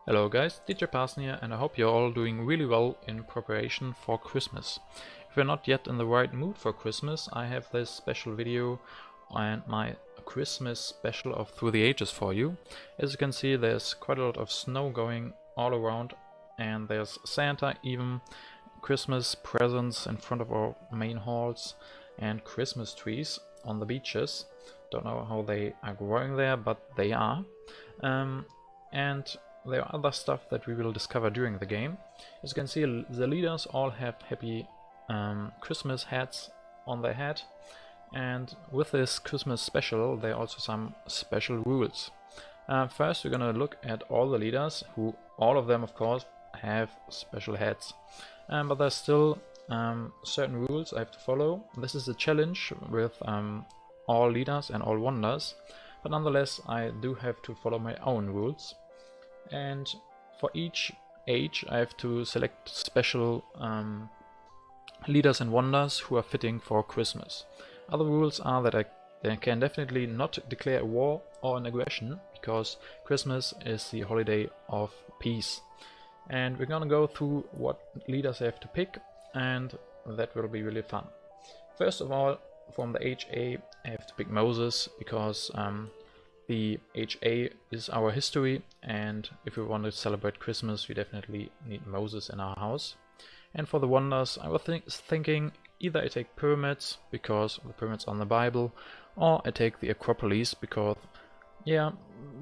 Hello guys, DJ Parson here, and I hope you're all doing really well in preparation for Christmas. If you're not yet in the right mood for Christmas, I have this special video and my Christmas special of Through the Ages for you. As you can see, there's quite a lot of snow going all around, and there's Santa, even Christmas presents in front of our main halls, and Christmas trees on the beaches. Don't know how they are growing there, but they are. And there are other stuff that we will discover during the game. As you can see, the leaders all have happy Christmas hats on their head, and with this Christmas special there are also some special rules. First we're gonna look at all the leaders, who all of them of course have special hats, but there's still certain rules I have to follow. This is a challenge with all leaders and all wonders, but nonetheless I do have to follow my own rules. And for each age I have to select special leaders and wonders who are fitting for Christmas. Other rules are that I can definitely not declare a war or an aggression, because Christmas is the holiday of peace. And we're gonna go through what leaders I have to pick, and that will be really fun. First of all, from the age A I have to pick Moses, because the HA is our history, and if we want to celebrate Christmas we definitely need Moses in our house. And for the wonders I was thinking either I take pyramids, because the pyramids on the Bible, or I take the Acropolis, because yeah,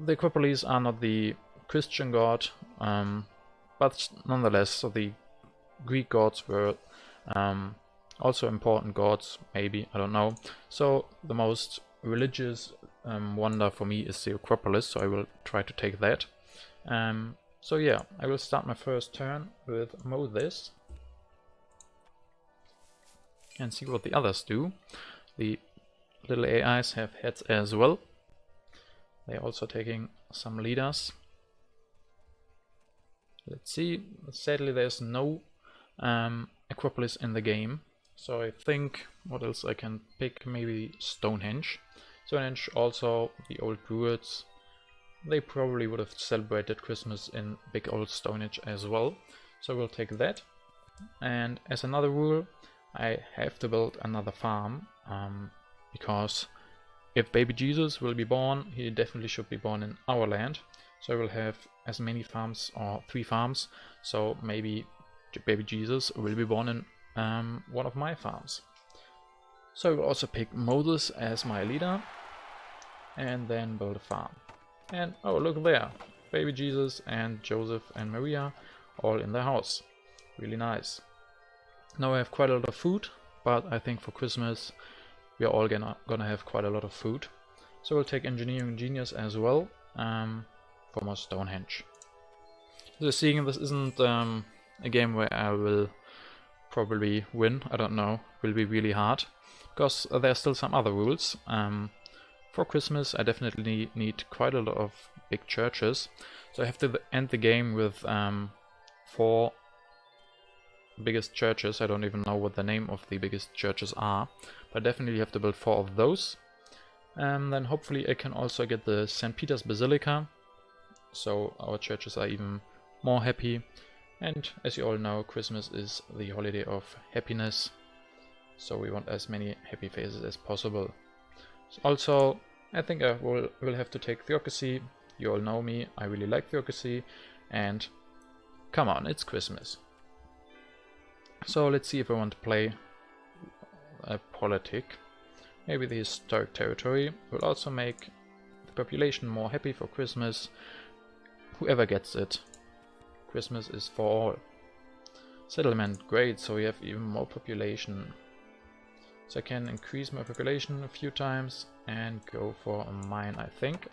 the Acropolis are not the Christian god, but nonetheless, so the Greek gods were also important gods, maybe, I don't know. So the most religious wonder for me is the Acropolis, so I will try to take that. So yeah, I will start my first turn with Moses and see what the others do. The little AIs have heads as well. They're also taking some leaders. Let's see, sadly there's no Acropolis in the game, so I think what else I can pick, maybe Stonehenge. Stonehenge, also the old Druids, they probably would have celebrated Christmas in big old Stonehenge as well, so we'll take that. And as another rule, I have to build another farm, because if baby Jesus will be born, he definitely should be born in our land. So I will have as many farms, or 3 farms, so maybe baby Jesus will be born in one of my farms. So I will also pick Moses as my leader, and then build a farm. And oh, look there, baby Jesus and Joseph and Maria all in the house. Really nice. Now I have quite a lot of food, but I think for Christmas we are all gonna have quite a lot of food. So we'll take Engineering Genius as well, for more Stonehenge. So seeing this isn't a game where I will probably win, I don't know, will be really hard, because there are still some other rules. For Christmas I definitely need quite a lot of big churches, so I have to end the game with 4 biggest churches. I don't even know what the name of the biggest churches are, but definitely have to build 4 of those. Then hopefully I can also get the St. Peter's Basilica, so our churches are even more happy. And as you all know, Christmas is the holiday of happiness, so we want as many happy faces as possible. Also, I think I will have to take Theocracy. You all know me, I really like Theocracy, and come on, it's Christmas. So let's see if I want to play a politic. Maybe the Historic Territory will also make the population more happy for Christmas. Whoever gets it. Christmas is for all. Settlement, great, so we have even more population. So I can increase my population a few times and go for a mine, I think.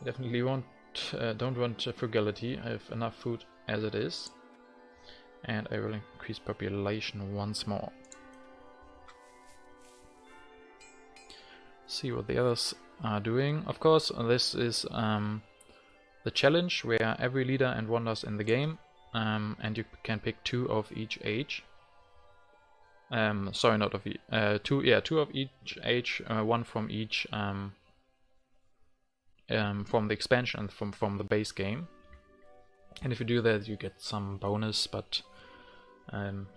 I definitely don't want frugality, I have enough food as it is. And I will increase population once more. See what the others are doing. Of course, this is the challenge where every leader and wonders in the game, and you can pick 2 of each age. Sorry, not of each. 2 of each age, 1 from each from the expansion and from the base game. And if you do that, you get some bonus, but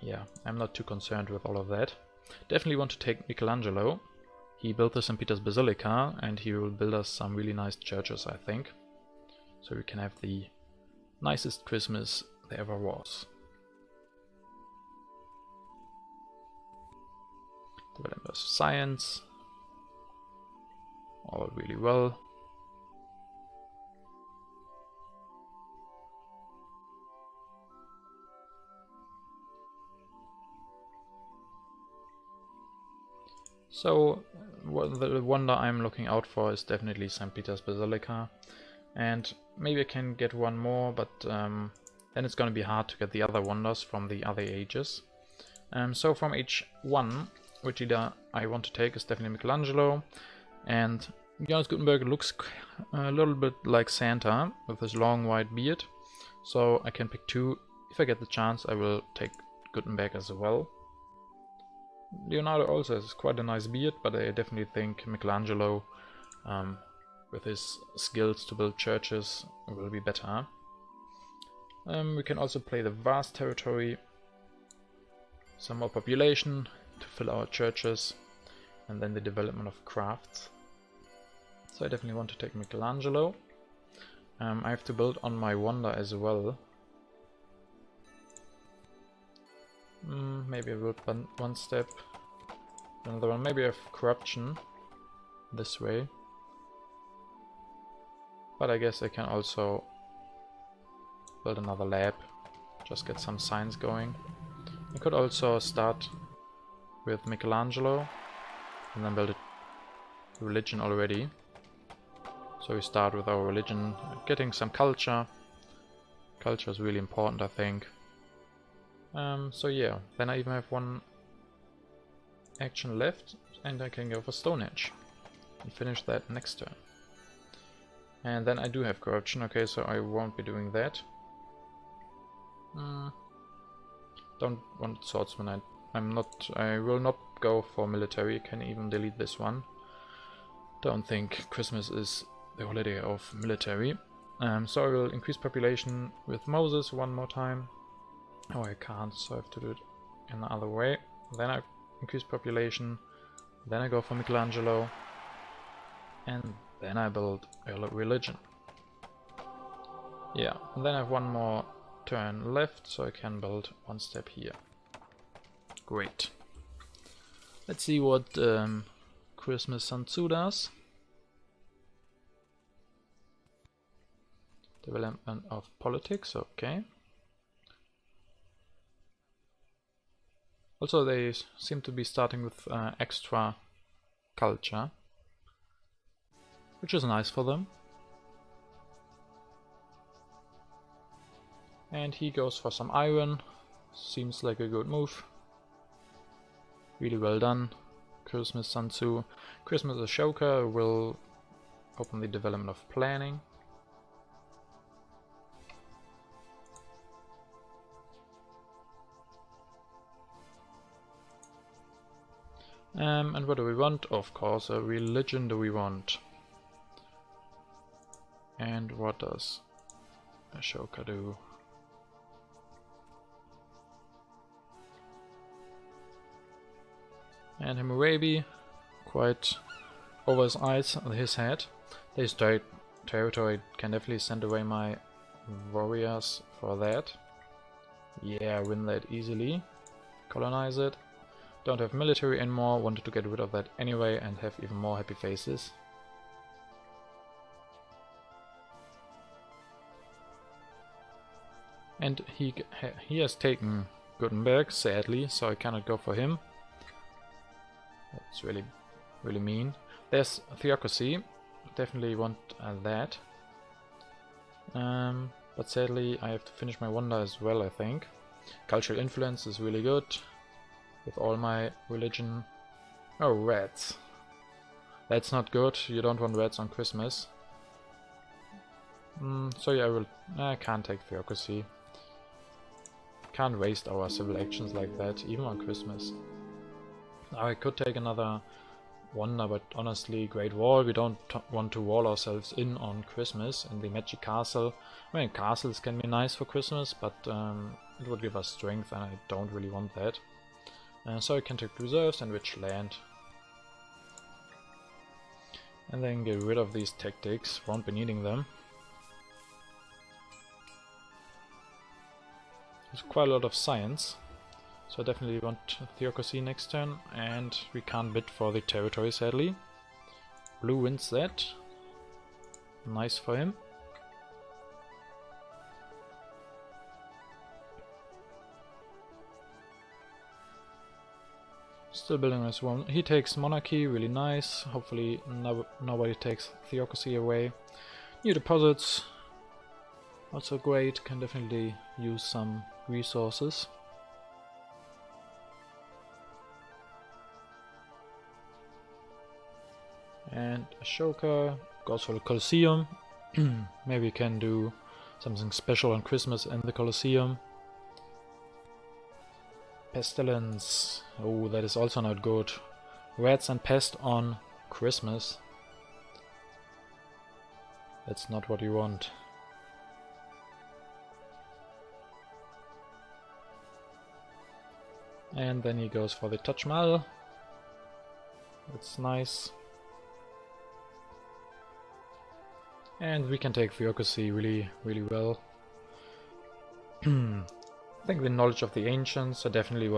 yeah, I'm not too concerned with all of that. Definitely want to take Michelangelo. He built the St. Peter's Basilica, and he will build us some really nice churches, I think. So we can have the nicest Christmas there ever was. Development of science. All really well. So the wonder I'm looking out for is definitely St. Peter's Basilica, and maybe I can get one more, but then it's going to be hard to get the other wonders from the other ages. So from age 1, which leader I want to take is definitely Michelangelo, and Johannes Gutenberg looks a little bit like Santa with his long white beard, so I can pick 2. If I get the chance, I will take Gutenberg as well. Leonardo also has quite a nice beard, but I definitely think Michelangelo, with his skills to build churches, will be better. We can also play the vast territory, some more population to fill our churches, and then the development of crafts. So I definitely want to take Michelangelo. I have to build on my wonder as well. Maybe I build one step, another one. Maybe I have corruption this way. But I guess I can also build another lab, just get some science going. I could also start with Michelangelo and then build a religion already. So we start with our religion, getting some culture. Culture is really important, I think. So yeah, then I even have one action left, and I can go for Stonehenge and finish that next turn. And then I do have corruption, okay, so I won't be doing that. Don't want swordsman. I will not go for military. I can even delete this one. Don't think Christmas is the holiday of military. So I will increase population with Moses one more time. Oh, I can't, so I have to do it in the other way. Then I increase population, then I go for Michelangelo, and then I build a religion. Yeah, and then I have one more turn left, so I can build one step here. Great. Let's see what Christmas Sun Tzu does. Development of politics, okay. Also, they seem to be starting with extra culture, which is nice for them. And he goes for some iron. Seems like a good move. Really well done, Christmas Sun Tzu. Christmas Ashoka will open the development of planning. And what do we want? Of course, a religion do we want. And what does Ashoka do? And Hammurabi, quite over his eyes, his head. This territory can definitely send away my warriors for that. Yeah, win that easily. Colonize it. Don't have military anymore, wanted to get rid of that anyway and have even more happy faces. And he has taken Gutenberg, sadly, so I cannot go for him. That's really mean. There's Theocracy, definitely want that. But sadly I have to finish my wonder as well, I think. Cultural influence is really good. With all my religion. Oh, rats. That's not good. You don't want rats on Christmas. So yeah, I can't take Theocracy. Can't waste our civil actions like that, even on Christmas. Now I could take another wonder, but honestly, Great Wall, we don't want to wall ourselves in on Christmas. In the Magic Castle, I mean, castles can be nice for Christmas, but it would give us strength, and I don't really want that. So I can take reserves and rich land. And then get rid of these tactics, won't be needing them. There's quite a lot of science, so I definitely want Theocracy next turn, and we can't bid for the territory sadly. Blue wins that. Nice for him. Still building this one. He takes Monarchy, really nice. Hopefully nobody takes Theocracy away. New deposits, also great, can definitely use some resources. And Ashoka goes for the Colosseum. Maybe we can do something special on Christmas in the Colosseum. Pestilence. Oh, that is also not good. Rats and pest on Christmas. That's not what you want. And then he goes for the Taj Mahal. That's nice. And we can take Theocracy really well. I think the knowledge of the ancients. I definitely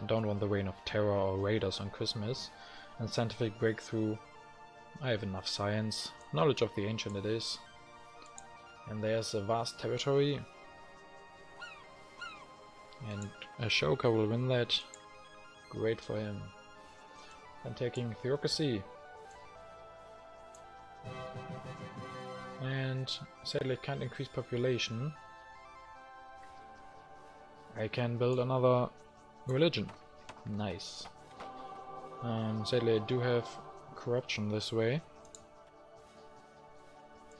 don't want the reign of terror or raiders on Christmas. And scientific breakthrough. I have enough science. Knowledge of the ancient it is. And there's a vast territory. And Ashoka will win that. Great for him. And taking Theocracy. And sadly it can't increase population. I can build another religion. Nice. Sadly I do have corruption this way.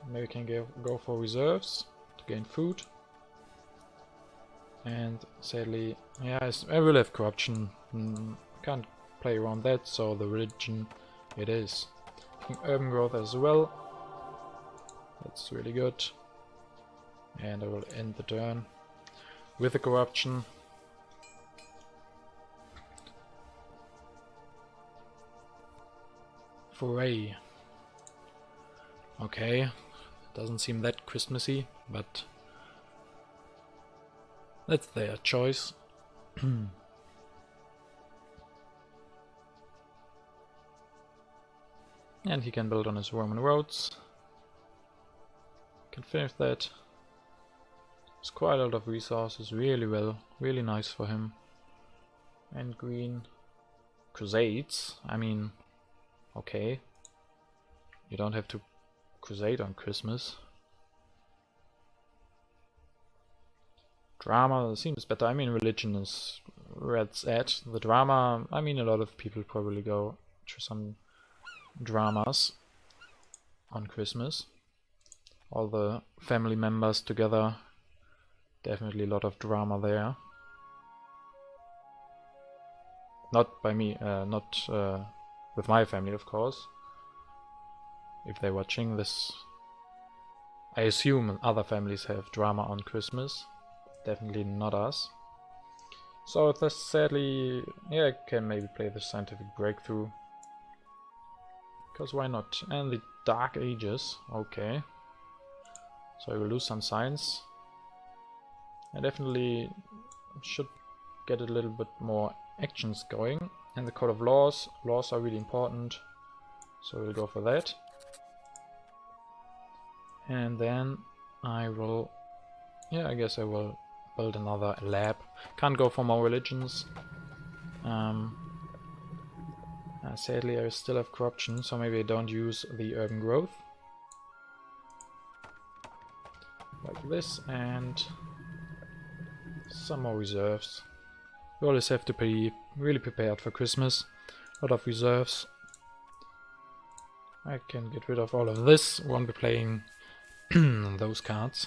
Maybe we can go for reserves to gain food. And sadly, yeah, I will have corruption. Can't play around that, so the religion it is. Urban growth as well. That's really good. And I will end the turn with the corruption. Foray. Okay, doesn't seem that Christmassy, but that's their choice. And he can build on his Roman roads. Can finish that. It's quite a lot of resources, really well, really nice for him. And green crusades. I mean, okay. You don't have to crusade on Christmas. Drama seems better. I mean, religion is where it's at. The drama, I mean, a lot of people probably go to some dramas on Christmas. All the family members together. Definitely a lot of drama there. Not by me, not with my family, of course. If they're watching this, I assume other families have drama on Christmas. Definitely not us. So this sadly, yeah, I can maybe play the scientific breakthrough. Because why not? And the Dark Ages, okay. So I will lose some science. I definitely should get a little bit more actions going. And the Code of Laws. Laws are really important. So we'll go for that. And then I will, yeah, I guess I will build another lab. Can't go for more religions. Sadly I still have corruption, so maybe I don't use the urban growth. Like this, and some more reserves. We always have to be really prepared for Christmas. A lot of reserves. I can get rid of all of this, won't be playing those cards.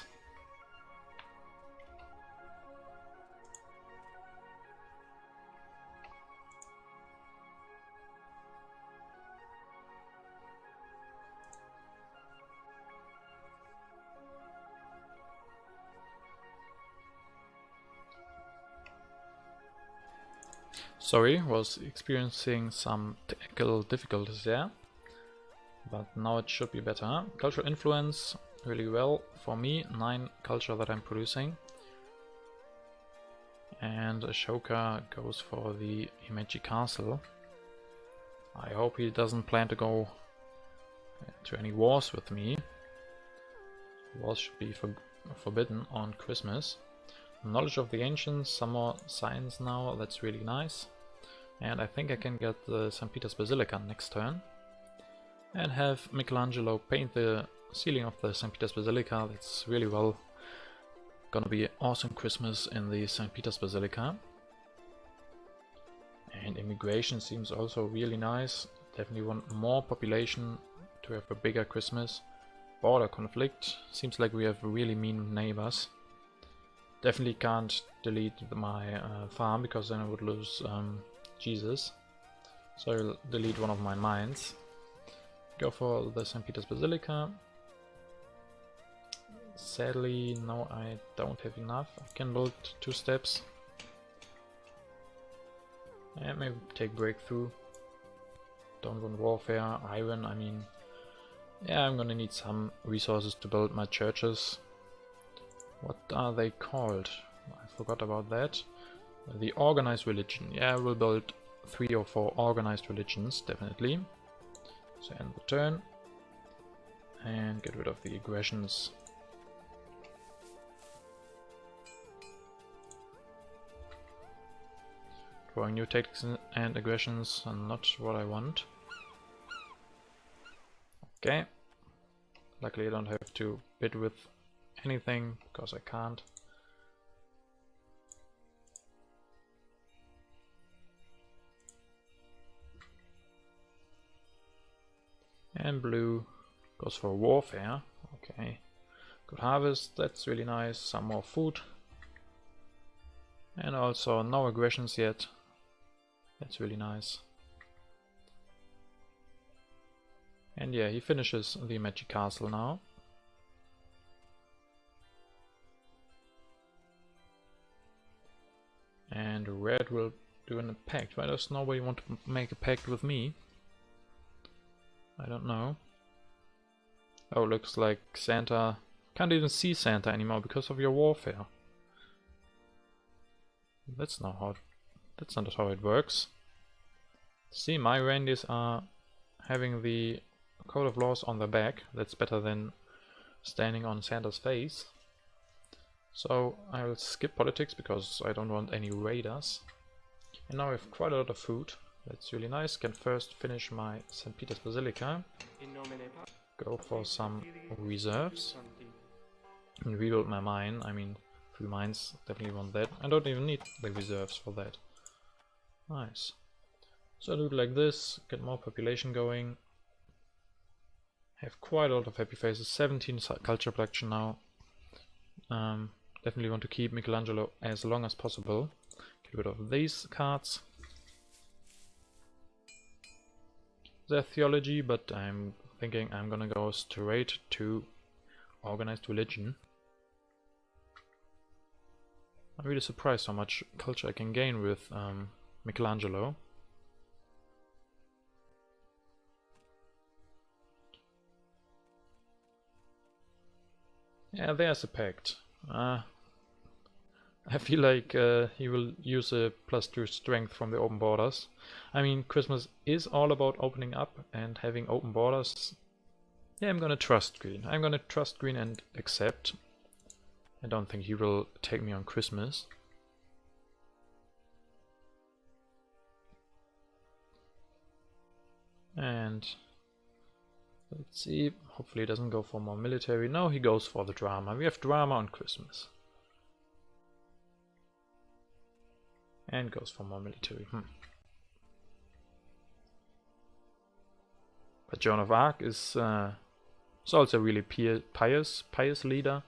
Sorry, was experiencing some technical difficulties there, but now it should be better. Cultural influence, really well for me, 9 culture that I'm producing. And Ashoka goes for the Himeji Castle. I hope he doesn't plan to go to any wars with me. Wars should be forbidden on Christmas. Knowledge of the ancients, some more science now, that's really nice. And I think I can get the St. Peter's Basilica next turn. And have Michelangelo paint the ceiling of the St. Peter's Basilica, that's really well. Gonna be an awesome Christmas in the St. Peter's Basilica. And immigration seems also really nice. Definitely want more population to have a bigger Christmas. Border conflict. Seems like we have really mean neighbors. Definitely can't delete my farm because then I would lose Jesus. So I'll delete one of my mines. Go for the St. Peter's Basilica. Sadly, no, I don't have enough. I can build 2 steps. And maybe take breakthrough. Don't want warfare, iron, I mean... Yeah, I'm gonna need some resources to build my churches. What are they called? I forgot about that. The organized religion. Yeah, we'll build 3 or 4 organized religions, definitely. So end the turn. And get rid of the aggressions. Drawing new tactics and aggressions are not what I want. Okay. Luckily I don't have to bid with anything, because I can't. And blue goes for warfare. Okay. Good harvest, that's really nice. Some more food. And also no aggressions yet. That's really nice. And yeah, he finishes the Magic Castle now. And red will do a pact. Why does nobody want to make a pact with me? I don't know. Oh, looks like Santa... Can't even see Santa anymore because of your warfare. That's not how it works. See, my reindeers are having the Code of Laws on their back. That's better than standing on Santa's face. So I will skip politics because I don't want any raiders. And now I have quite a lot of food. That's really nice. Can first finish my St. Peter's Basilica. Go for some reserves. And rebuild my mine. I mean, 3 mines, definitely want that. I don't even need the reserves for that. Nice. So I do it like this, get more population going. Have quite a lot of happy faces, 17 culture production now. Definitely want to keep Michelangelo as long as possible. Get rid of these cards. They're theology, but I'm thinking I'm gonna go straight to organized religion. I'm really surprised how much culture I can gain with Michelangelo. Yeah, there's a pact. I feel like he will use a +2 strength from the open borders. I mean, Christmas is all about opening up and having open borders. Yeah, I'm gonna trust green. I'm gonna trust green and accept. I don't think he will take me on Christmas. And let's see, hopefully he doesn't go for more military. No, he goes for the drama. We have drama on Christmas. And goes for more military. But Joan of Arc is also a really pious leader.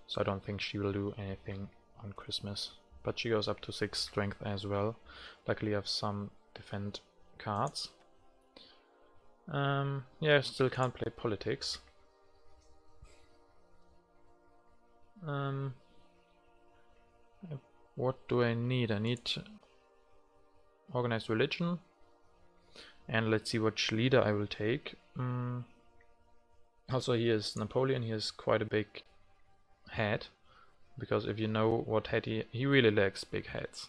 So I don't think she will do anything on Christmas. But she goes up to 6 strength as well. Luckily I have some defend cards. Yeah, I still can't play politics. What do I need? I need organized religion. And let's see which leader I will take. Also, he is Napoleon. He has quite a big head, because if you know what head he really likes big heads.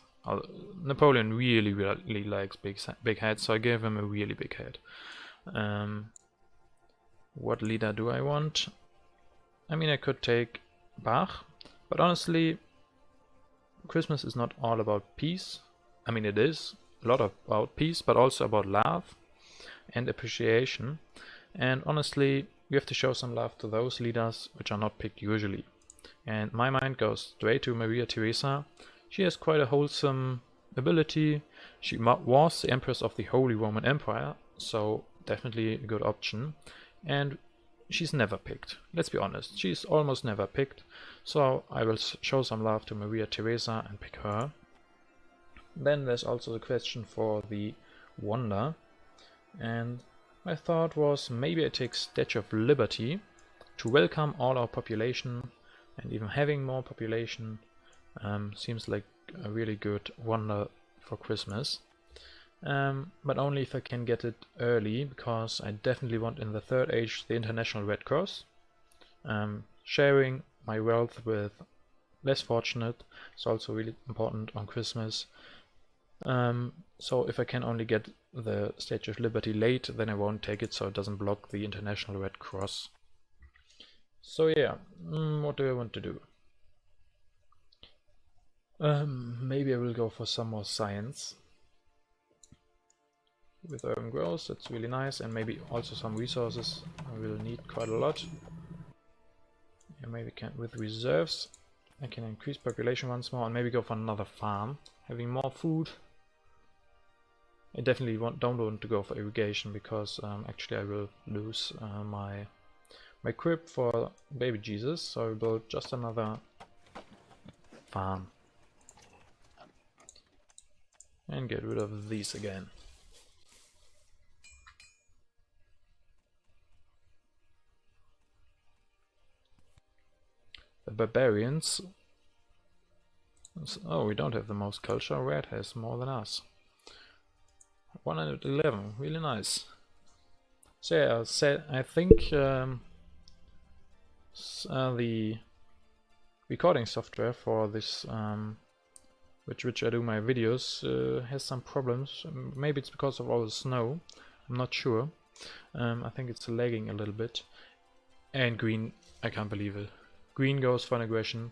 Napoleon really likes big heads, so I gave him a really big head. What leader do I want? I mean, I could take Bach, but honestly, Christmas is not all about peace. I mean, it is a lot about peace, but also about love and appreciation. And honestly, you have to show some love to those leaders which are not picked usually. And my mind goes straight to Maria Theresa. She has quite a wholesome ability. She was the Empress of the Holy Roman Empire, so definitely a good option. And she's never picked. Let's be honest, she's almost never picked. So I will show some love to Maria Theresa and pick her. Then there's also the question for the Wonder. And my thought was maybe I take Statue of Liberty to welcome all our population, and even having more population seems like a really good wonder for Christmas. But only if I can get it early, because I definitely want in the Third Age the International Red Cross. Sharing my wealth with less fortunate is also really important on Christmas. So if I can only get the Statue of Liberty late, then I won't take it, so it doesn't block the International Red Cross. So yeah, what do I want to do? Maybe I will go for some more science. With urban growth, that's really nice, and maybe also some resources I will need quite a lot. Yeah, maybe with reserves I can increase population once more, and maybe go for another farm, having more food. I definitely don't want to go for irrigation, because actually I will lose my crib for baby Jesus, so I build just another farm and get rid of these again. The barbarians. Oh, we don't have the most culture. Red has more than us. 111, really nice. So yeah, I think the recording software for this, which I do my videos, has some problems. Maybe it's because of all the snow. I'm not sure. I think it's lagging a little bit. And green, I can't believe it. Green goes for an aggression.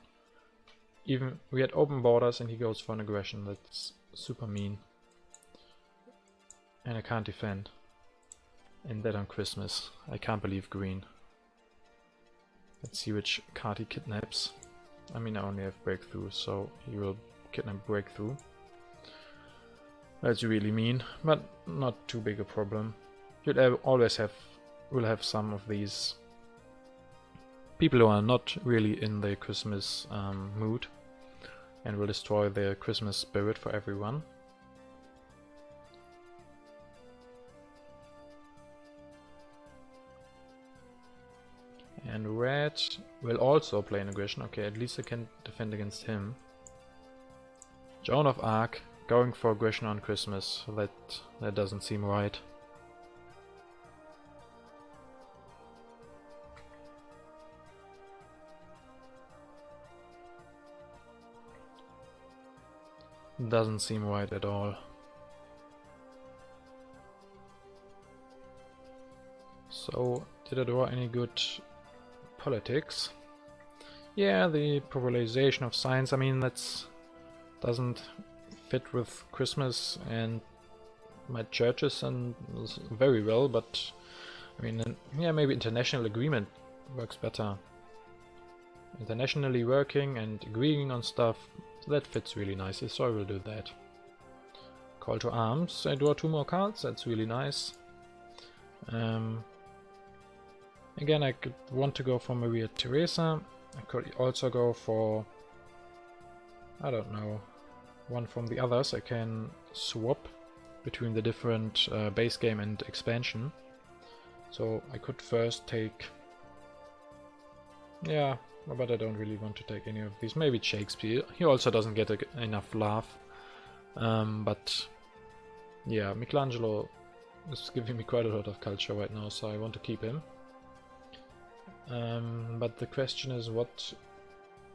Even we had open borders and he goes for an aggression. That's super mean. And I can't defend. And that on Christmas. I can't believe green. Let's see which card he kidnaps. I mean, I only have breakthrough, so he will kidnap breakthrough. That's really mean, but not too big a problem. You'll always will have some of these people who are not really in the Christmas mood and will destroy the Christmas spirit for everyone. And red will also play an aggression. Okay, at least I can defend against him. Joan of Arc going for aggression on Christmas. That doesn't seem right. Doesn't seem right at all. So, did I draw any good politics? Yeah, the popularization of science, I mean, that doesn't fit with Christmas and my churches and very well, but I mean, yeah, maybe international agreement works better. Internationally working and agreeing on stuff, that fits really nicely, so I will do that. Call to arms, I draw 2 more cards, that's really nice. Again, I could want to go for Maria Theresa. I could also go for, I don't know, one from the others. I can swap between the different base game and expansion. So I could first take, yeah, but I don't really want to take any of these. Maybe Shakespeare. He also doesn't get enough love. But Yeah, Michelangelo is giving me quite a lot of culture right now, so I want to keep him. But the question is, what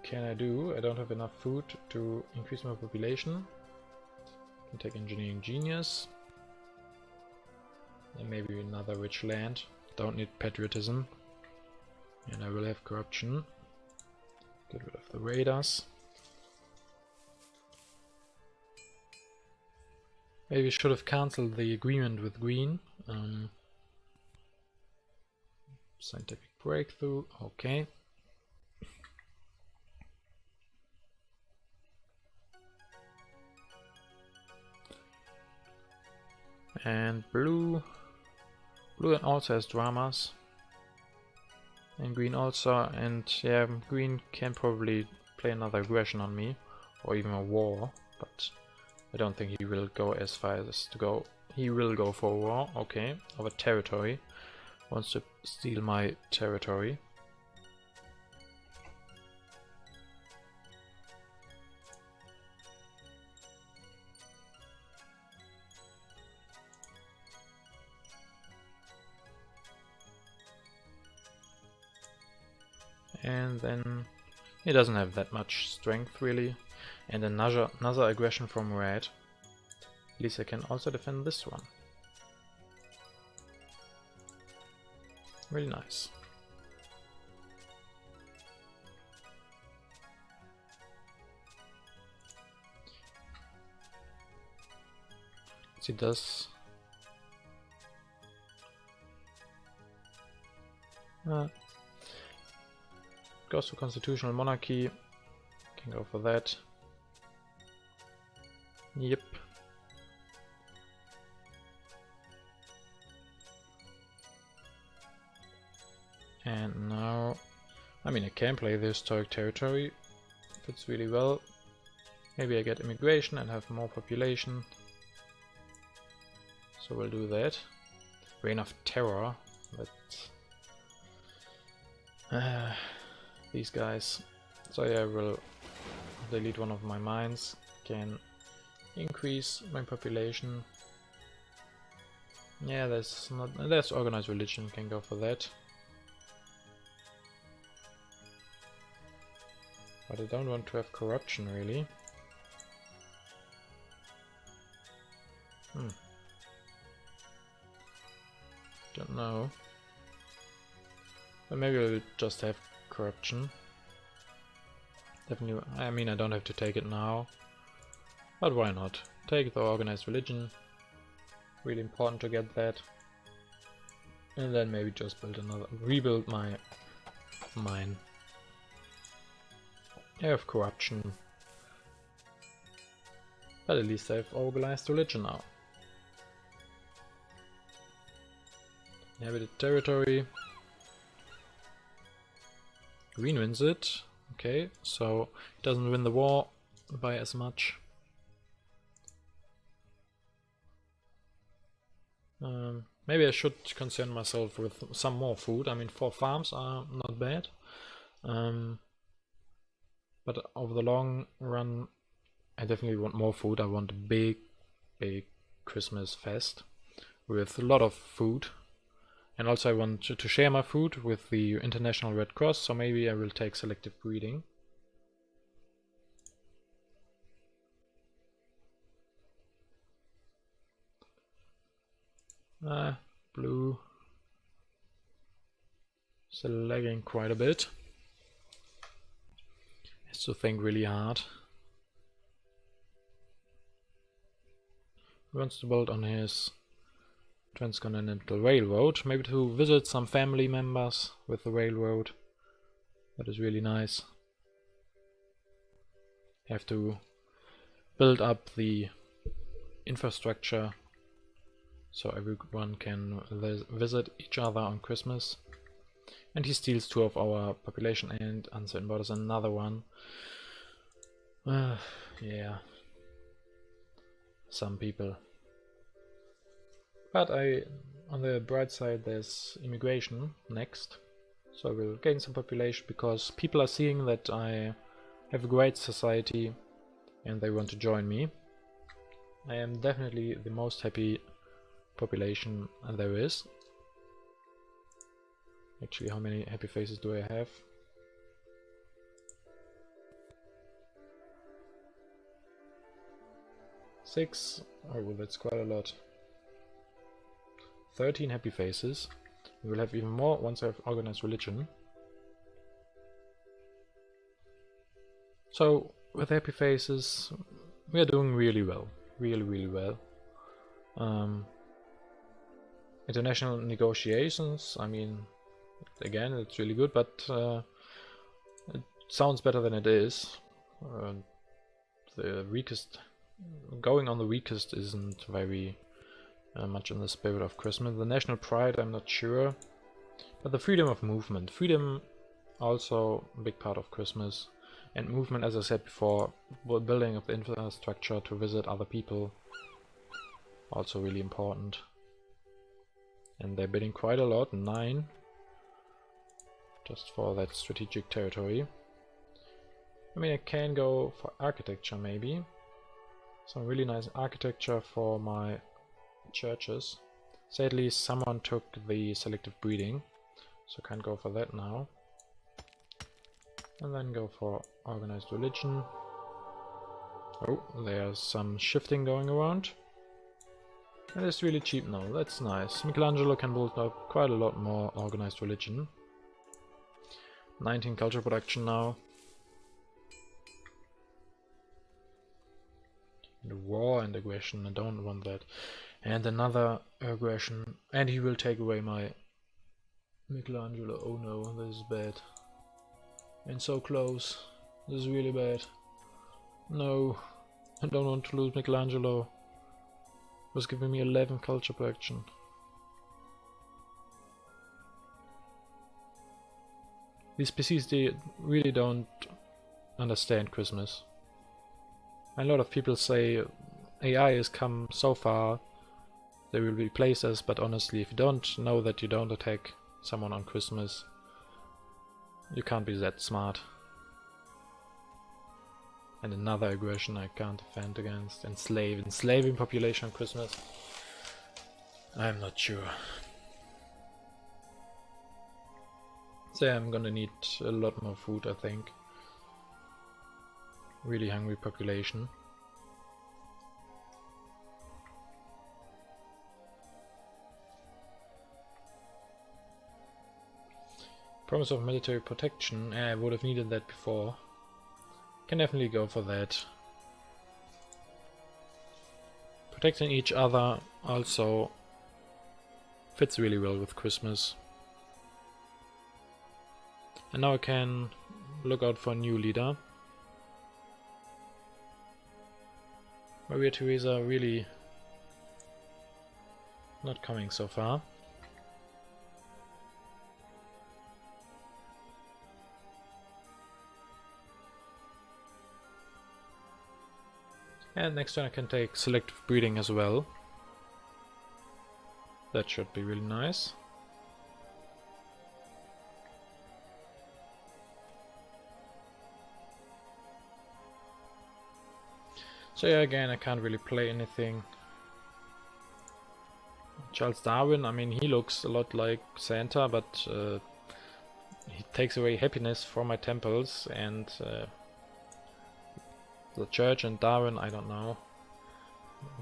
can I do? I don't have enough food to increase my population. I can take engineering genius. And maybe another rich land. Don't need patriotism. And I will have corruption. Get rid of the raiders. Maybe we should have cancelled the agreement with Green. Scientific breakthrough, okay. And blue also has dramas. And green also, and yeah, green can probably play another aggression on me, or even a war, but I don't think he will go as far as to go. He will go for a war, okay, over territory. Wants to steal my territory. And then he doesn't have that much strength really. And another aggression from red. At least I can also defend this one. Really nice. He does. Goes to constitutional monarchy. Can go for that. Yep. And now, I mean, I can play the historic territory. Fits really well. Maybe I get immigration and have more population. So we'll do that. Reign of Terror. But these guys. So yeah, I will delete one of my mines. Can increase my population. Yeah, there's organized religion. Can go for that. But I don't want to have corruption really. Don't know. But maybe we'll just have corruption. Definitely, I mean, I don't have to take it now. But why not? Take the organized religion. Really important to get that. And then maybe just rebuild my mine. I have corruption. But at least I have organized religion now. Inhabited territory. Green wins it. Okay, so it doesn't win the war by as much. Maybe I should concern myself with some more food. I mean, 4 farms are not bad. But over the long run, I definitely want more food. I want a big Christmas fest with a lot of food. And also I want to share my food with the International Red Cross, so maybe I will take selective breeding. Blue still lagging quite a bit. Has to think really hard. He wants to build on his Transcontinental Railroad, maybe to visit some family members with the railroad. That is really nice. Have to build up the infrastructure so everyone can visit each other on Christmas. And he steals 2 of our population and uncertain borders, another one. Yeah. Some people. But on the bright side, there's immigration next. So I will gain some population because people are seeing that I have a great society and they want to join me. I am definitely the most happy population there is. Actually, how many happy faces do I have? 6. Oh, well, that's quite a lot. 13 happy faces. We will have even more once I have organized religion. So, with happy faces, we are doing really well. Really well. International negotiations, I mean, again, it's really good, but it sounds better than it is. The weakest, going on the weakest isn't very much in the spirit of Christmas. The national pride, I'm not sure, but the freedom of movement. Freedom, also a big part of Christmas. And movement, as I said before, building of the infrastructure to visit other people, also really important. And they're bidding quite a lot, 9, just for that strategic territory. I mean, I can go for architecture maybe. Some really nice architecture for my churches. Sadly, someone took the selective breeding, so I can't go for that now. And then go for organized religion. Oh, there's some shifting going around. And it's really cheap now, that's nice. Michelangelo can build up quite a lot more organized religion. 19 culture production now. And war and aggression, I don't want that. And another aggression, and he will take away my Michelangelo. Oh no, this is bad. And so close. This is really bad. No, I don't want to lose Michelangelo. It was giving me 11 culture production. These PCs, they really don't understand Christmas. A lot of people say AI has come so far, they will replace us, but honestly, if you don't know that you don't attack someone on Christmas, you can't be that smart. And another aggression I can't defend against. Enslaving population on Christmas. I'm not sure. So I'm gonna need a lot more food, I think. Really hungry population. Promise of military protection. I would have needed that before. Can definitely go for that. Protecting each other also fits really well with Christmas. And now I can look out for a new leader. Maria Theresa really not coming so far. And next turn I can take selective breeding as well. That should be really nice. So yeah, again, I can't really play anything. Charles Darwin, I mean, he looks a lot like Santa, but he takes away happiness from my temples, and the church and Darwin, I don't know.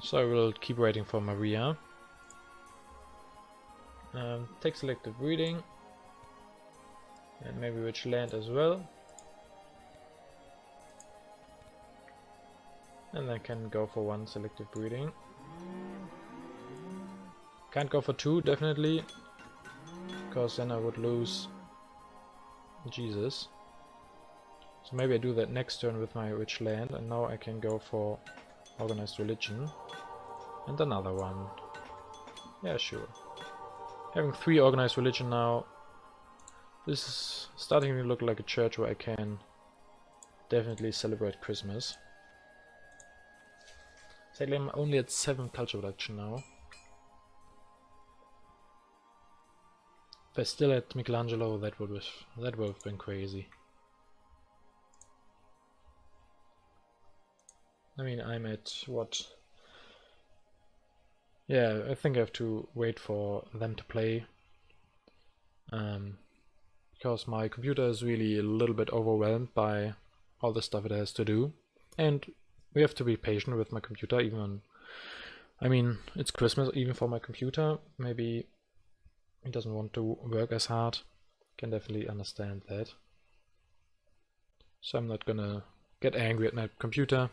So I will keep waiting for Maria. Take selective breeding. And maybe rich land as well. And I can go for 1 selective breeding. Can't go for 2, definitely. Because then I would lose Jesus. So maybe I do that next turn with my rich land, and now I can go for organized religion. And another one. Yeah, sure. Having 3 organized religion now. This is starting to look like a church where I can definitely celebrate Christmas. Sadly, I'm only at 7 culture production now. If I still had Michelangelo, that would have been crazy. I mean, I'm at what? Yeah, I think I have to wait for them to play. Because my computer is really a little bit overwhelmed by all the stuff it has to do. And we have to be patient with my computer, even, I mean, it's Christmas even for my computer. Maybe it doesn't want to work as hard. Can definitely understand that. So I'm not gonna get angry at my computer.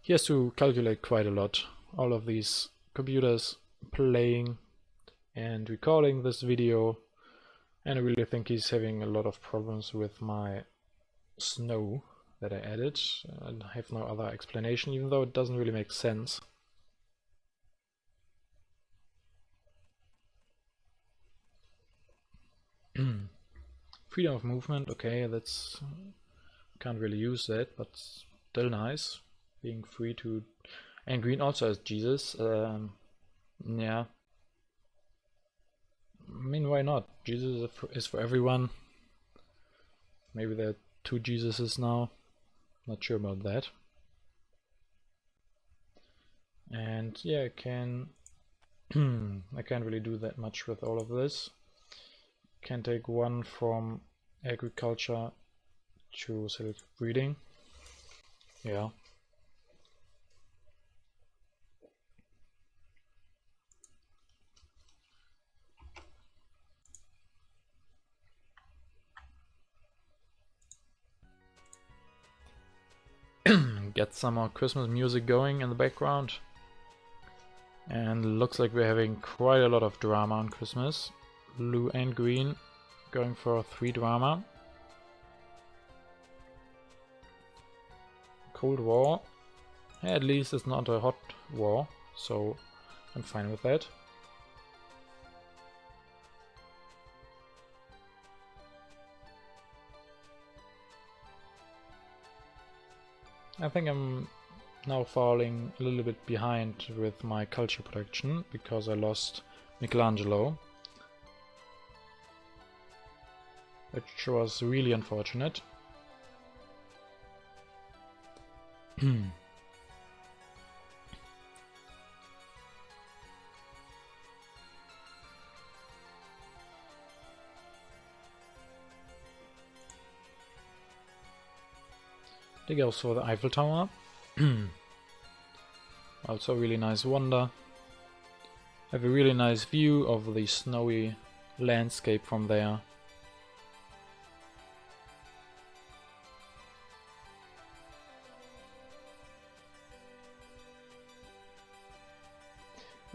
He has to calculate quite a lot. All of these computers playing and recording this video. And I really think he's having a lot of problems with my snow that I added. I have no other explanation, even though it doesn't really make sense. Freedom of movement, okay, that's... can't really use that, but still nice. Being free to... And green also has Jesus. Yeah. I mean, why not? Jesus is for everyone. Maybe there are two Jesuses now. Not sure about that. And yeah, I can... I can't really do that much with all of this. Can take one from agriculture to selective breeding. Yeah. Get some more Christmas music going in the background. And looks like we're having quite a lot of drama on Christmas. Blue and green going for 3 drama. Cold War. At least it's not a hot war, so I'm fine with that. I think I'm now falling a little bit behind with my culture production because I lost Michelangelo, which was really unfortunate. They go for the Eiffel Tower. Also really nice wonder. Have a really nice view of the snowy landscape from there.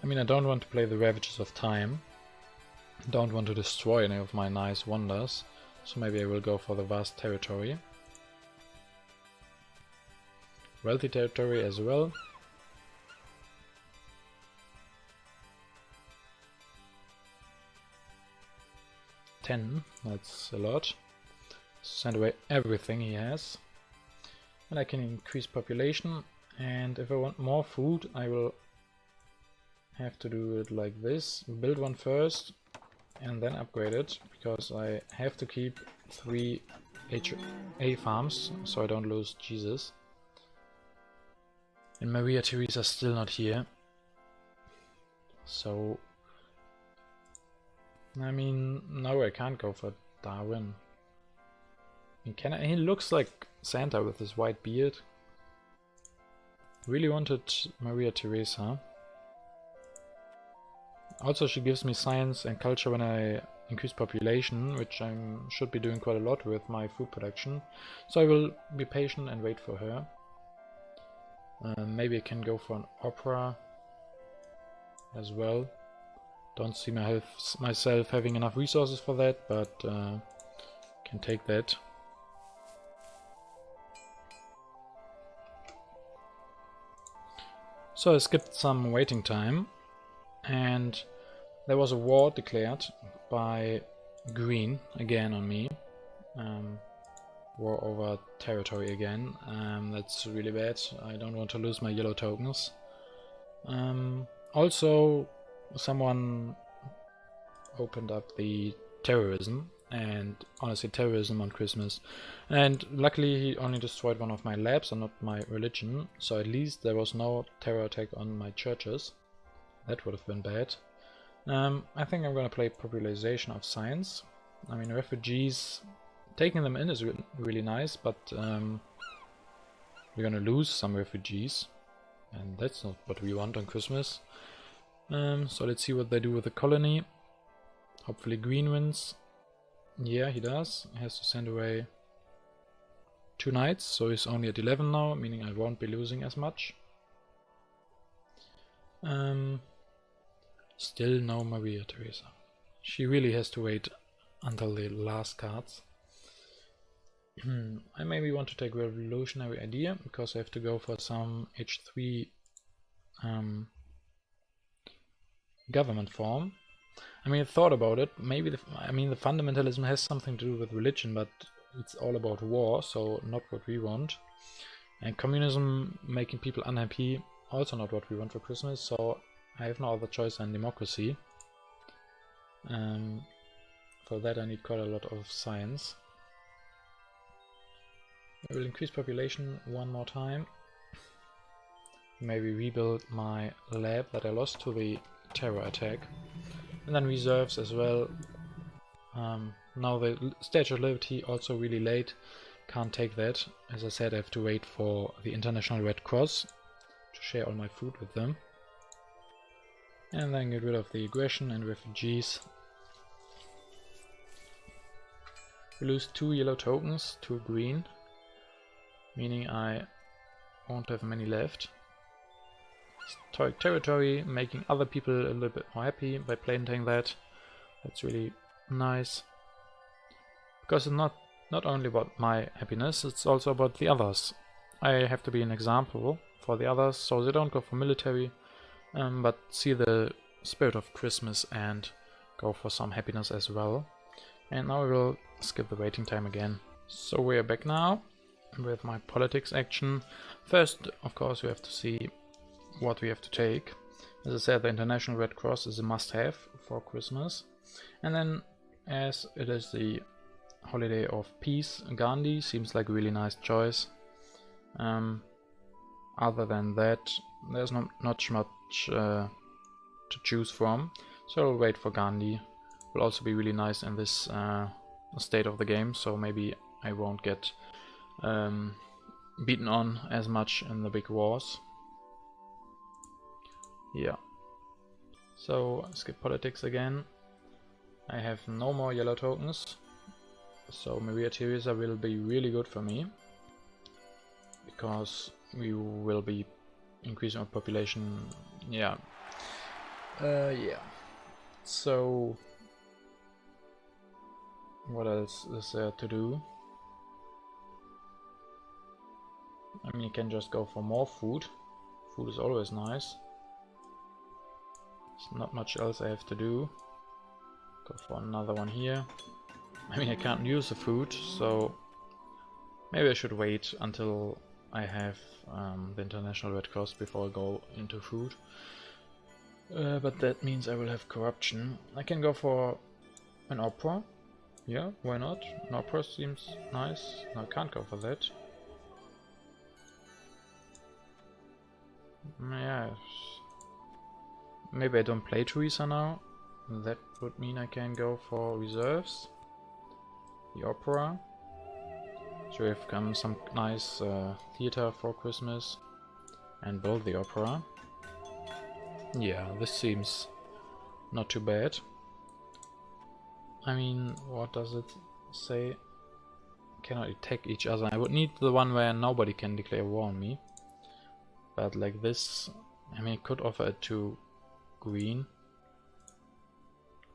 I mean, I don't want to play the Ravages of Time. Don't want to destroy any of my nice wonders. So maybe I will go for the vast territory. Wealthy territory as well. That's a lot. Send away everything he has. And I can increase population, and if I want more food I will have to do it like this. Build one first and then upgrade it, because I have to keep 3 HA farms so I don't lose Jesus. And Maria Theresa's still not here. So I mean, no, I can't go for Darwin. I mean, can I? He looks like Santa with his white beard. Really wanted Maria Theresa. Also, she gives me science and culture when I increase population, which I should be doing quite a lot with my food production. So I will be patient and wait for her. Maybe I can go for an opera as well. Don't see myself having enough resources for that, but can take that. So I skipped some waiting time, and there was a war declared by green again on me. War over territory again. That's really bad. I don't want to lose my yellow tokens. Also, someone opened up the terrorism, and honestly terrorism on Christmas, and luckily he only destroyed one of my labs and not my religion, so at least there was no terror attack on my churches. That would have been bad. I think I'm gonna play popularization of science. I mean, refugees, taking them in is really nice, but we're gonna lose some refugees, and that's not what we want on Christmas. So let's see what they do with the colony. Hopefully Green wins. Yeah, he does. He has to send away 2 knights, so he's only at 11 now, meaning I won't be losing as much. Still no Maria Theresa. She really has to wait until the last cards. I maybe want to take Revolutionary Idea, because I have to go for some H3 government form. I mean, I thought about it. Maybe the fundamentalism has something to do with religion, but it's all about war, so not what we want. And communism, making people unhappy, also not what we want for Christmas, so I have no other choice than democracy. For that I need quite a lot of science. I will increase population one more time. Maybe rebuild my lab that I lost to the terror attack. And then reserves as well. Now the Statue of Liberty also really late. Can't take that. As I said, I have to wait for the International Red Cross to share all my food with them. And then get rid of the aggression and refugees. We lose 2 yellow tokens to green, meaning I won't have many left. Historic territory, making other people a little bit more happy by planting that. That's really nice. Because it's not only about my happiness, it's also about the others. I have to be an example for the others, so they don't go for military, but see the spirit of Christmas and go for some happiness as well. And now we will skip the waiting time again. So we are back now with my politics action. First, of course, we have to see what we have to take. As I said, the International Red Cross is a must-have for Christmas. And then, as it is the holiday of peace, Gandhi seems like a really nice choice. Other than that, there's not much to choose from, so I'll wait for Gandhi. Will also be really nice in this state of the game, so maybe I won't get beaten on as much in the big wars. Yeah. So skip politics again. I have no more yellow tokens, so Maria Theresa will be really good for me, because we will be increasing our population. Yeah. So what else is there to do? I mean, you can just go for more food. Food is always nice. There's not much else I have to do. Go for another one here. I mean, I can't use the food, so maybe I should wait until I have the International Red Cross before I go into food. But that means I will have corruption. I can go for an opera. Yeah, why not? An opera seems nice. No, I can't go for that. Yes. Maybe I don't play Teresa now. That would mean I can go for reserves. The opera. So we have come some nice theater for Christmas. And build the opera. Yeah, this seems not too bad. I mean, what does it say? Cannot attack each other. I would need the one where nobody can declare war on me. But like this, I mean, I could offer it to green.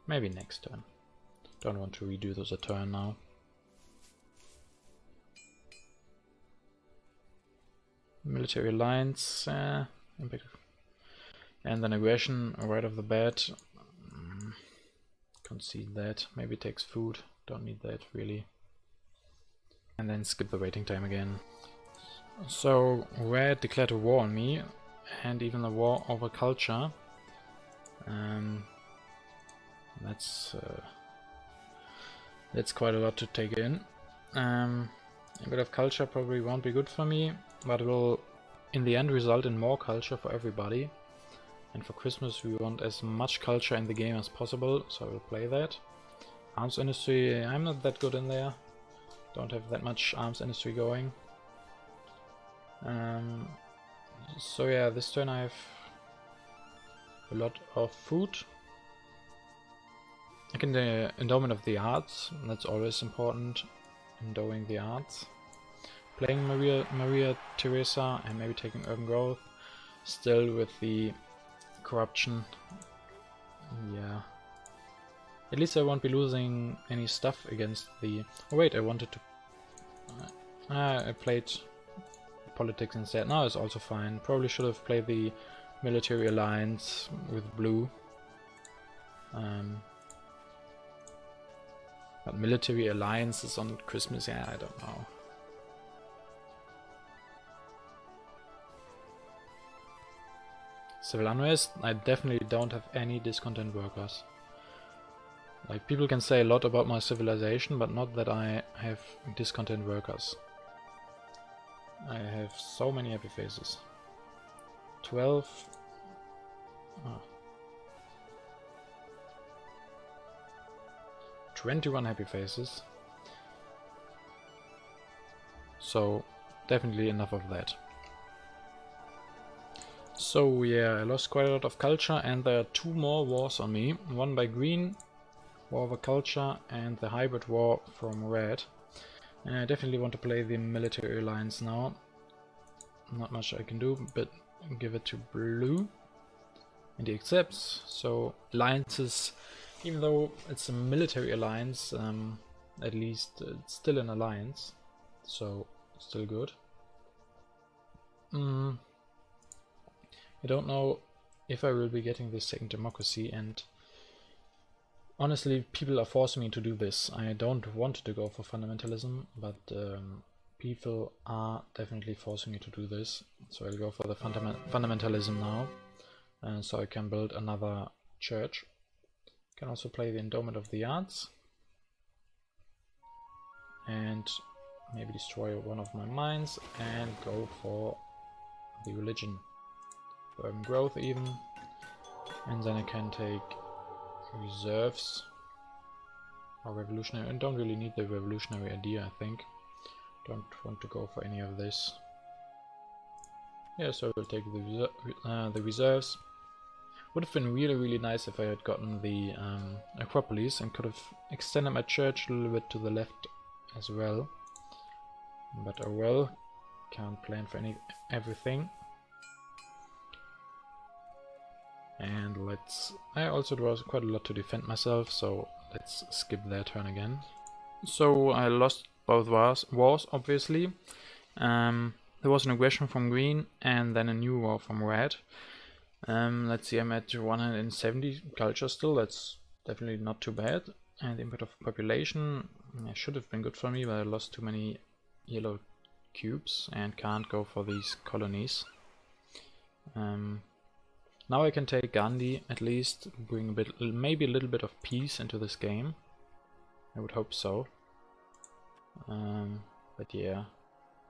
Maybe next turn. Don't want to redo this a turn now. Military alliance, impact. And then aggression right off the bat. Concede that. Maybe it takes food. Don't need that really. And then skip the waiting time again. So Red declared a war on me, and even a war over culture. That's quite a lot to take in. A bit of culture probably won't be good for me, but will in the end result in more culture for everybody. And for Christmas we want as much culture in the game as possible, so I will play that. Arms industry, I'm not that good in there. Don't have that much arms industry going. So yeah, this turn I have a lot of food. I can the endowment of the arts, that's always important. Endowing the arts. Playing Maria Theresa and maybe taking urban growth. Still with the corruption. Yeah. At least I won't be losing any stuff against the... Oh wait, I wanted to... I played politics instead. Now it's also fine. Probably should have played the military alliance with blue. But military alliances on Christmas, yeah, I don't know. Civil unrest, I definitely don't have any discontent workers. Like, people can say a lot about my civilization, but not that I have discontent workers. I have so many happy faces. 12. Oh. 21 happy faces. So, definitely enough of that. So yeah, I lost quite a lot of culture, and there are 2 more wars on me. One by green, War over Culture, and the hybrid war from red. And I definitely want to play the military alliance now. Not much I can do, but give it to blue. And he accepts. So alliances, even though it's a military alliance, at least it's still an alliance. So still good. I don't know if I will be getting this second democracy, and honestly people are forcing me to do this. I don't want to go for fundamentalism, but people are definitely forcing me to do this. So I'll go for the fundamentalism now, so I can build another church. Can also play the endowment of the arts and maybe destroy one of my mines and go for the religion. Urban growth even, and then I can take reserves or revolutionary. I don't really need the revolutionary idea, I think. Don't want to go for any of this. Yeah, so I will take the reserves. Would have been really nice if I had gotten the Acropolis and could have extended my church a little bit to the left as well. But oh well, can't plan for everything. And I also draw quite a lot to defend myself, so let's skip their turn again. So I lost both wars obviously. There was an aggression from green and then a new war from red. Let's see, I'm at 170 culture still, that's definitely not too bad. And input of population should have been good for me, but I lost too many yellow cubes and can't go for these colonies. Now I can take Gandhi at least, bring maybe a little bit of peace into this game. I would hope so. But yeah,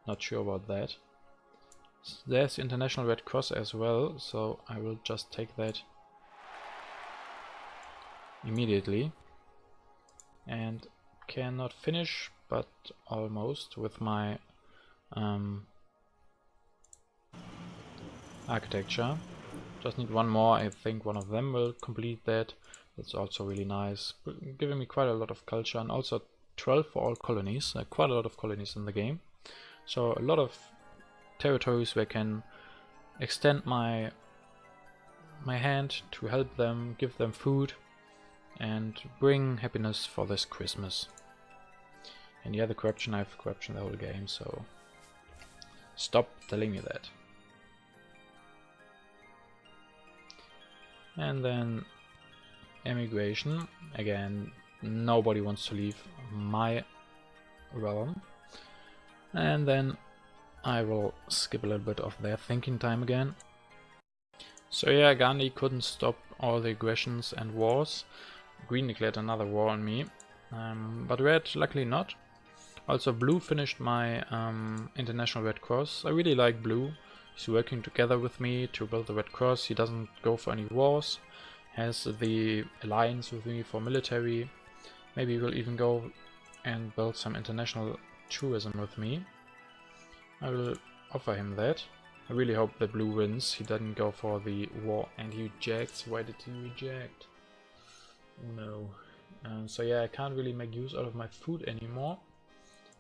not sure about that. There's the International Red Cross as well, so I will just take that immediately. And cannot finish, but almost, with my architecture. Just need one more, I think one of them will complete that. That's also really nice, giving me quite a lot of culture, and also 12 for all colonies, quite a lot of colonies in the game. So a lot of territories where I can extend my hand to help them, give them food, and bring happiness for this Christmas. And yeah, the corruption, I have corruption the whole game, so stop telling me that. And then emigration, again, nobody wants to leave my realm. And then I will skip a little bit of their thinking time again. So yeah, Gandhi couldn't stop all the aggressions and wars. Green declared another war on me, but red luckily not. Also blue finished my International Red Cross. I really like blue. He's working together with me to build the Red Cross. He doesn't go for any wars. Has the alliance with me for military. Maybe he will even go and build some international tourism with me. I will offer him that. I really hope the blue wins. He didn't go for the war and he rejects. Why did he reject? No. So yeah, I can't really make use out of my food anymore.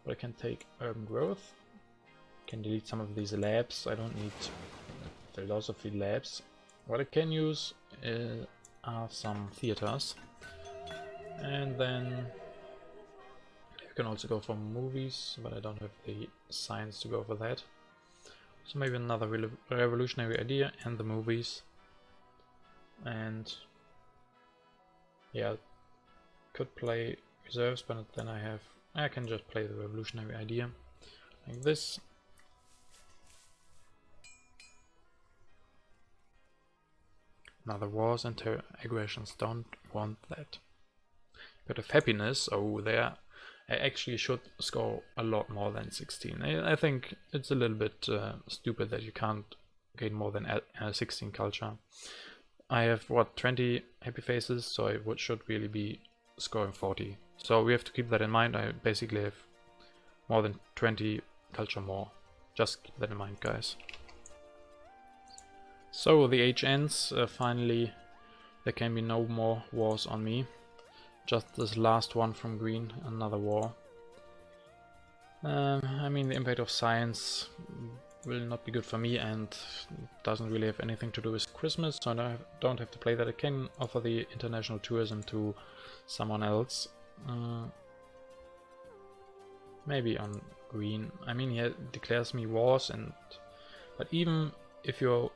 But I can take urban growth. Can delete some of these labs. I don't need philosophy labs. What I can use are some theaters. And then you can also go for movies, but I don't have the science to go for that. So maybe another revolutionary idea and the movies. And yeah, could play reserves, but then I can just play the revolutionary idea like this. Another wars and aggressions, don't want that. But of happiness, oh there, I actually should score a lot more than 16. I think it's a little bit stupid that you can't gain more than 16 culture. I have what, 20 happy faces, so I should really be scoring 40. So we have to keep that in mind. I basically have more than 20 culture more. Just keep that in mind, guys. So the age ends. Finally, there can be no more wars on me. Just this last one from green, another war. I mean, the impact of science will not be good for me and doesn't really have anything to do with Christmas, so I don't have to play that. I can offer the international tourism to someone else. Maybe on green. I mean, he declares me wars, but even if you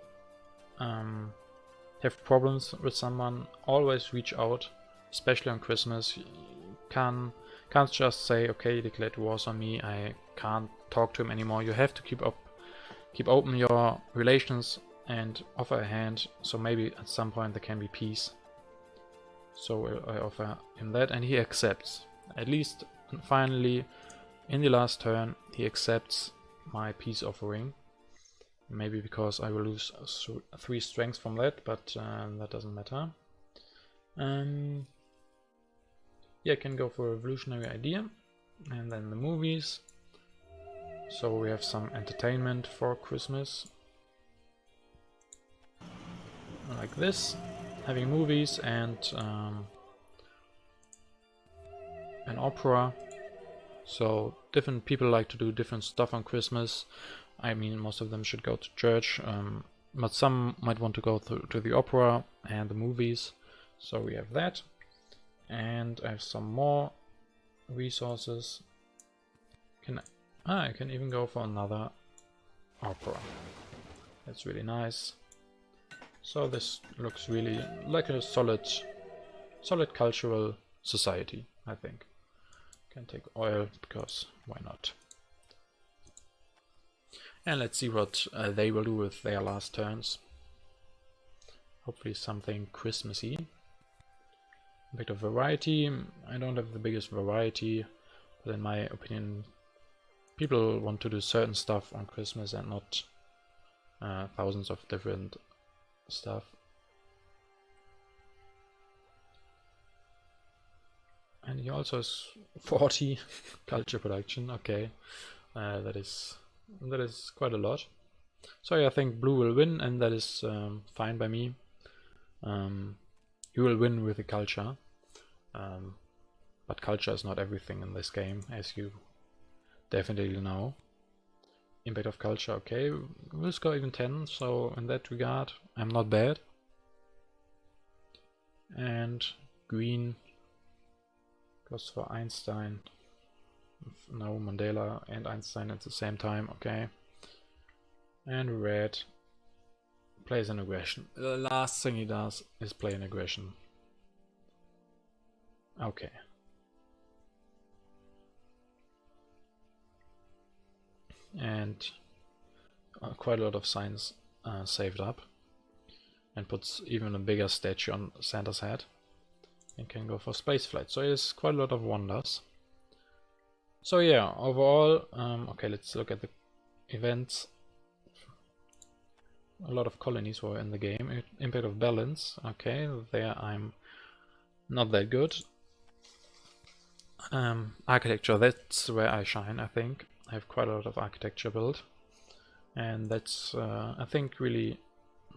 have problems with someone, always reach out, especially on Christmas. You can't just say, okay, he declared wars on me, I can't talk to him anymore. You have to keep open your relations and offer a hand, so maybe at some point there can be peace. So I offer him that and he accepts. At least finally in the last turn he accepts my peace offering. Maybe because I will lose 3 strength from that, but that doesn't matter. Yeah, I can go for a revolutionary idea. And then the movies. So we have some entertainment for Christmas. Like this. Having movies and an opera. So different people like to do different stuff on Christmas. I mean, most of them should go to church, but some might want to go to the opera and the movies. So we have that. And I have some more resources. I can even go for another opera. That's really nice. So this looks really like a solid cultural society, I think. Can take oil because why not? And let's see what they will do with their last turns. Hopefully something Christmassy. A bit of variety. I don't have the biggest variety, but in my opinion, people want to do certain stuff on Christmas and not thousands of different stuff. And he also has 40 culture production. Okay, that is quite a lot. So yeah, I think blue will win, and that is fine by me. You will win with the culture, but culture is not everything in this game, as you definitely know. Impact of culture, okay, we'll score even 10, so in that regard I'm not bad. And green goes for Einstein. No, Mandela and Einstein at the same time, okay. And red plays an aggression. The last thing he does is play an aggression. Okay. And quite a lot of signs saved up. And puts even a bigger statue on Santa's head. And can go for space flight. So it's quite a lot of wonders. So yeah, overall, okay, let's look at the events. a lot of colonies were in the game. Impact of balance, okay, there I'm not that good. Architecture, that's where I shine, I think. I have quite a lot of architecture built, and that's I think really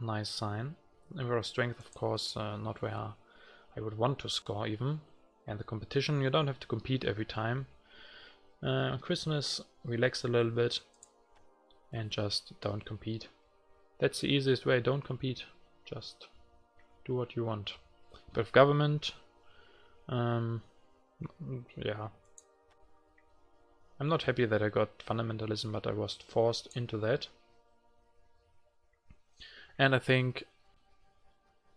nice sign. Emperor strength, of course, not where I would want to score even. And the competition, you don't have to compete every time. Christmas, relax a little bit and just don't compete. That's the easiest way, don't compete, just do what you want. But with government, yeah. I'm not happy that I got fundamentalism, but I was forced into that. And I think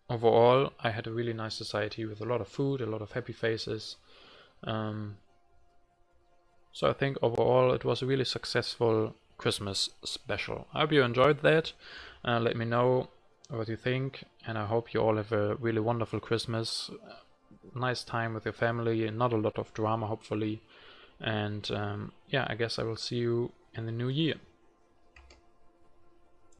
overall I had a really nice society with a lot of food, a lot of happy faces. So I think overall it was a really successful Christmas special. I hope you enjoyed that. Let me know what you think, and I hope you all have a really wonderful Christmas. Nice time with your family, and not a lot of drama hopefully. And yeah, I guess I will see you in the new year.